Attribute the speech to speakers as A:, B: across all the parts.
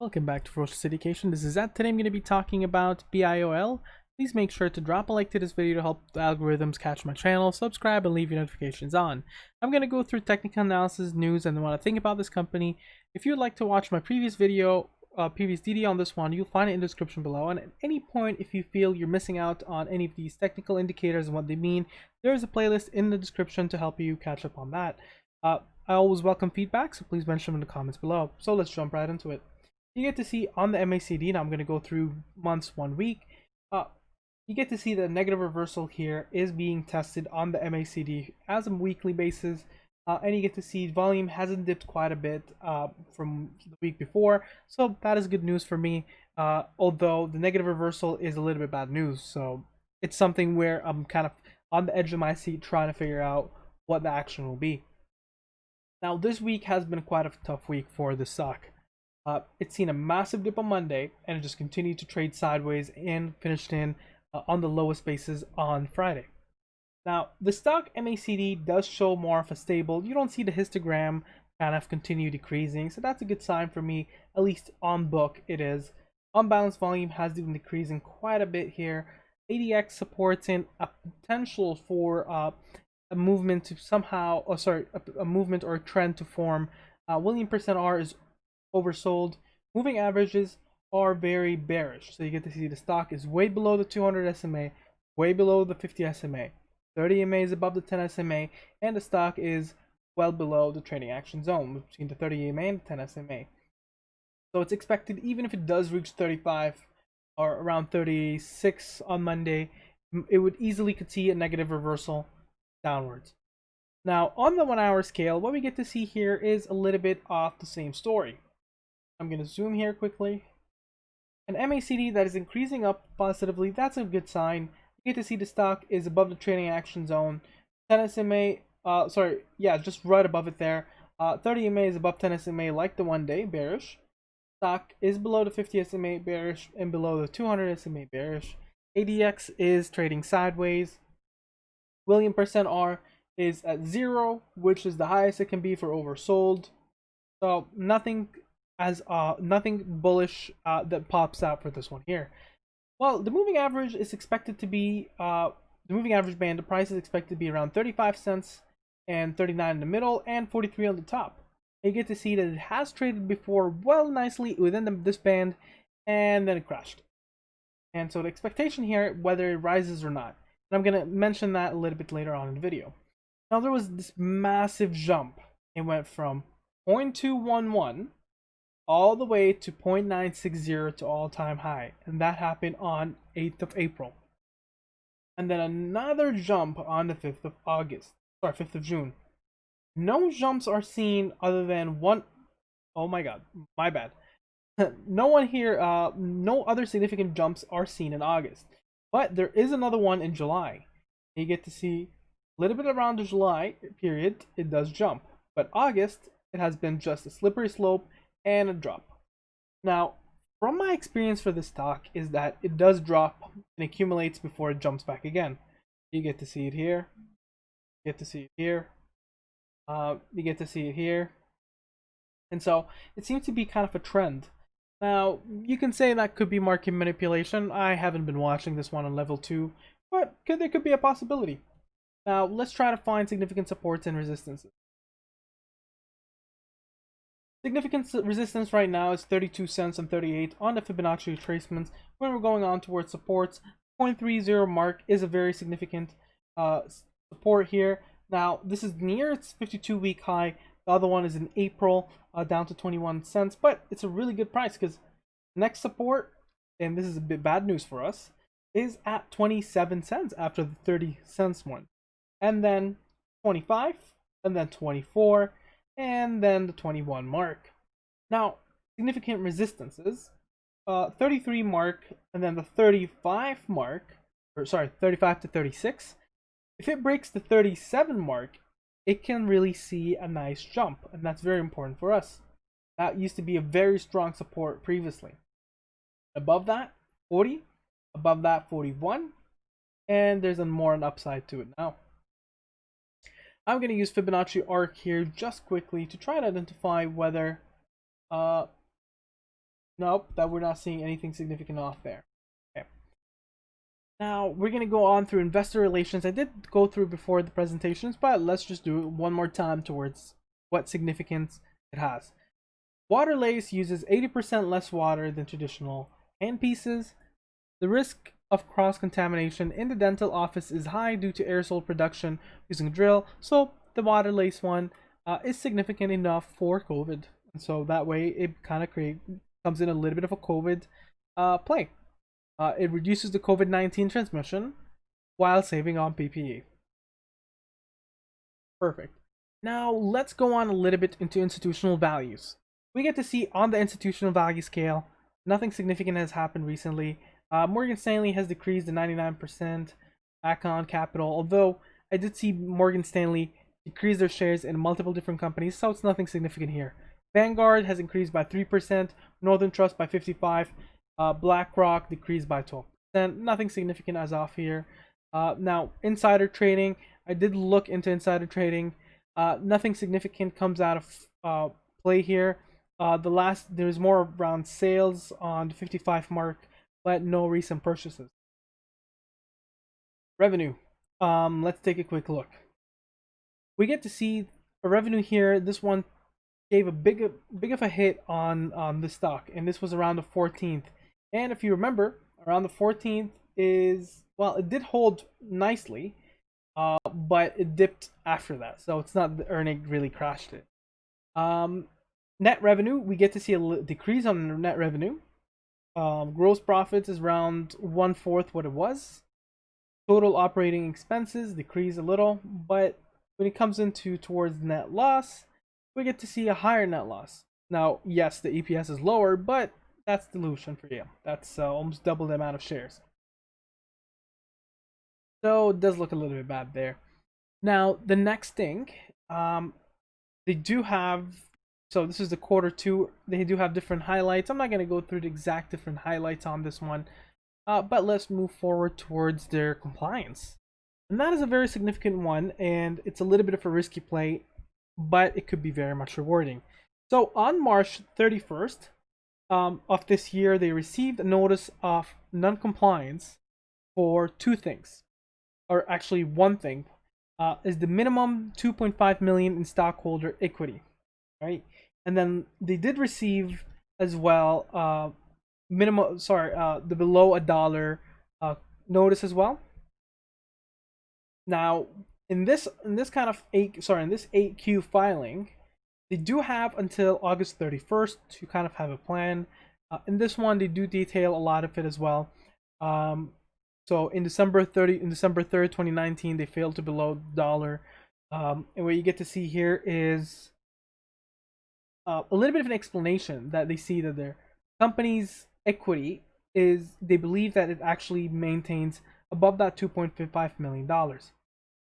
A: Welcome back to Ferocious Education. This is Ed. Today I'm going to be talking about BIOL. Please make sure to drop a like to this video to help the algorithms catch my channel, subscribe, and leave your notifications on. I'm going to go through technical analysis, news, and what I think about this company. If you'd like to watch my previous video, previous DD on this one, you'll find it in the description below. And at any point, if you feel you're missing out on any of these technical indicators and what they mean, there is a playlist in the description to help you catch up on that. I always welcome feedback, so please mention them in the comments below. So let's jump right into it. You get to see on the MACD, now I'm going to go through months, 1 week. You get to see the negative reversal here is being tested on the MACD as a weekly basis. And you get to see volume hasn't dipped quite a bit from the week before. So that is good news for me. Although the negative reversal is a little bit bad news. So it's something where I'm kind of on the edge of my seat trying to figure out what the action will be. Now, this week has been quite a tough week for the stock. It's seen a massive dip on Monday and it just continued to trade sideways and finished in on the lowest basis on Friday. Now, the stock MACD does show more of a stable. You don't see the histogram kind of continue decreasing, so that's a good sign for me, at least on book it is. Unbalanced volume has been decreasing quite a bit here. ADX supports in a potential for a movement to somehow, a movement or a trend to form. William percent R is oversold. Moving averages are very bearish, so you get to see the stock is way below the 200 SMA, way below the 50 SMA. 30 MA is above the 10 SMA, and the stock is well below the trading action zone between the 30 MA and the 10 SMA. So it's expected, even if it does reach 35 or around 36 on Monday, it would easily could see a negative reversal downwards. Now, on the 1 hour scale, what we get to see here is a little bit off the same story. I'm going to zoom here quickly. An MACD that is increasing up positively, that's a good sign. You get to see the stock is above the trading action zone. 10 SMA, just right above it there. 30 MA is above 10 SMA like the 1 day, bearish. Stock is below the 50 SMA, bearish, and below the 200 SMA, bearish. ADX is trading sideways. William percent R is at 0, which is the highest it can be for oversold. So nothing bullish that pops out for this one here. Well, the moving average is expected to be the moving average band. The price is expected to be around 35 cents and 39 in the middle and 43 on the top. You get to see that it has traded before well nicely within this band, and then it crashed. And so the expectation here, whether it rises or not, and I'm gonna mention that a little bit later on in the video. Now there was this massive jump. It went from 0.211 all the way to 0.960 to all-time high, and that happened on 8th of April. And then another jump on the 5th of June. No jumps are seen other than one. Oh my god, my bad. No one here, no other significant jumps are seen in August. But there is another one in July. You get to see a little bit around the July period, it does jump. But August, it has been just a slippery slope and a drop. Now, from my experience for this stock is that it does drop and accumulates before it jumps back again. You get to see it here. You get to see it here. You get to see it here. And so it seems to be kind of a trend. Now, you can say that could be market manipulation. I haven't been watching this one on level 2, but there could be a possibility. Now, let's try to find significant supports and resistances. Significant resistance right now is 32 cents and 38 on the Fibonacci retracements. When we're going on towards supports, 0.30 mark is a very significant support here. Now, this is near its 52-week high. The other one is in April, down to 21 cents, but it's a really good price because next support, and this is a bit bad news for us, is at 27 cents after the 30 cents one. And then 25, and then 24, and then the 21 mark. Now, significant resistances, 33 mark, and then the 35 mark, 35 to 36. If it breaks the 37 mark, it can really see a nice jump, and that's very important for us. That used to be a very strong support previously. Above that, 40, above that, 41, and there's an upside to it now. I'm going to use Fibonacci arc here just quickly to try to identify whether Nope, that we're not seeing anything significant off there. Okay. Now we're gonna go on through investor relations. I did go through before the presentations, but let's just do it one more time towards what significance it has. Waterlase uses 80% less water than traditional handpieces. The risk of cross-contamination in the dental office is high due to aerosol production using a drill, so the Waterlase one is significant enough for COVID. And so that way it kind of comes in a little bit of a COVID play. It reduces the COVID-19 transmission while saving on PPE. Perfect. Now let's go on a little bit into institutional values. We get to see on the institutional value scale, nothing significant has happened recently. Morgan Stanley has decreased to 99%. Akon Capital, although I did see Morgan Stanley decrease their shares in multiple different companies, so it's nothing significant here. Vanguard has increased by 3%, Northern Trust by 55%, BlackRock decreased by 12%. Nothing significant as of here. Now, insider trading, I did look into insider trading. Nothing significant comes out of play here. There's more around sales on the 55 mark, but no recent purchases. Revenue. Let's take a quick look. We get to see a revenue here. This one gave a big of a hit on the stock, and this was around the 14th. And if you remember, around the 14th is, well, it did hold nicely, but it dipped after that, so it's not the earning really crashed it. Net revenue, we get to see a decrease on net revenue. Gross profits is around 1/4 what it was. Total operating expenses decrease a little, but when it comes into towards net loss, we get to see a higher net loss. Now, yes, the EPS is lower, but that's dilution for you. That's almost double the amount of shares. So it does look a little bit bad there. Now, the next thing, they do have, so this is the Q2, they do have different highlights. I'm not going to go through the exact different highlights on this one, but let's move forward towards their compliance. And that is a very significant one, and it's a little bit of a risky play, but it could be very much rewarding. So on March 31st of this year, they received a notice of non-compliance for two things, or actually one thing, is the minimum 2.5 million in stockholder equity, right? And then they did receive as well the below $1 notice as well. Now, in this kind of in this 8Q filing, they do have until August 31st to kind of have a plan. In this one, they do detail a lot of it as well. So in December 3rd, 2019, they failed to below $1. And what you get to see here is a little bit of an explanation that they see that their company's equity is, they believe that it actually maintains above that $2.55 million.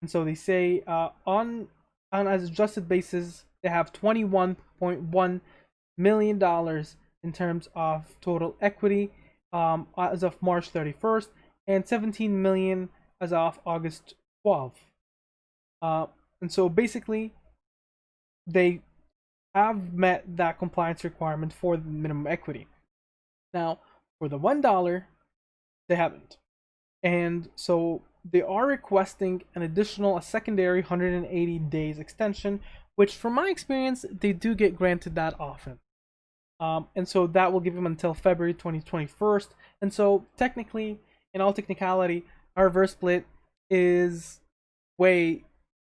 A: And so they say on as adjusted basis, they have $21.1 million in terms of total equity as of March 31st, and 17 million as of August 12th. And so basically, they have met that compliance requirement for the minimum equity. Now, for the $1, they haven't. And so they are requesting a secondary 180 days extension, which from my experience, they do get granted that often. And so that will give them until February 2021. And so technically, in all technicality, our reverse split is way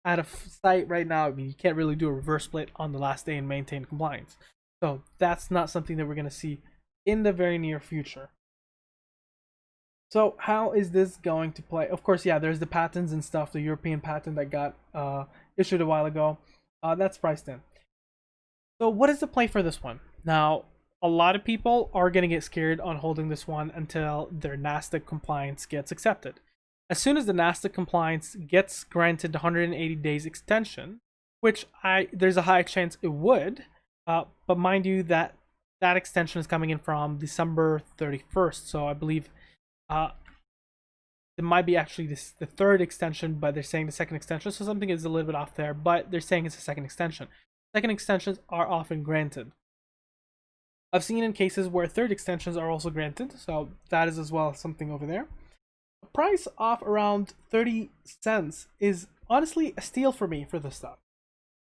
A: out of sight right now. I mean, you can't really do a reverse split on the last day and maintain compliance. So that's not something that we're going to see in the very near future. So how is this going to play? Of course, yeah, there's the patents and stuff, the European patent that got issued a while ago. That's priced in. So what is the play for this one? Now, a lot of people are going to get scared on holding this one until their NASDAQ compliance gets accepted. As soon as the NASDAQ compliance gets granted 180 days extension, which there's a high chance it would, but mind you that extension is coming in from December 31st. So I believe it might be actually the third extension, but they're saying the second extension. So something is a little bit off there, but they're saying it's a second extension. Second extensions are often granted. I've seen in cases where third extensions are also granted, so that is as well something over there. The price off around 30 cents is honestly a steal for me for this stuff.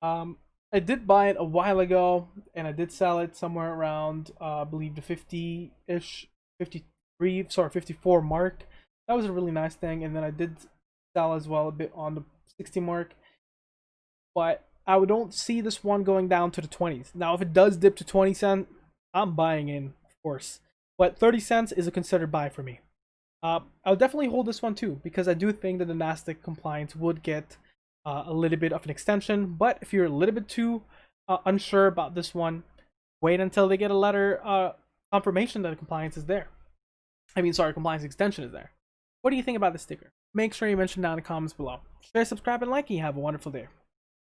A: I did buy it a while ago, and I did sell it somewhere around, I believe the 50-ish, 53, sorry, 54 mark. That was a really nice thing, and then I did sell as well a bit on the 60 mark. But I don't see this one going down to the 20s. Now, if it does dip to 20 cents, I'm buying in, of course. But 30 cents is a considered buy for me. I'll definitely hold this one too, because I do think that the NASDAQ compliance would get a little bit of an extension. But if you're a little bit too unsure about this one, wait until they get a letter confirmation that the compliance is there. I mean, sorry, compliance extension is there. What do you think about the sticker? Make sure you mention down in the comments below. Share, subscribe, and like, and you have a wonderful day.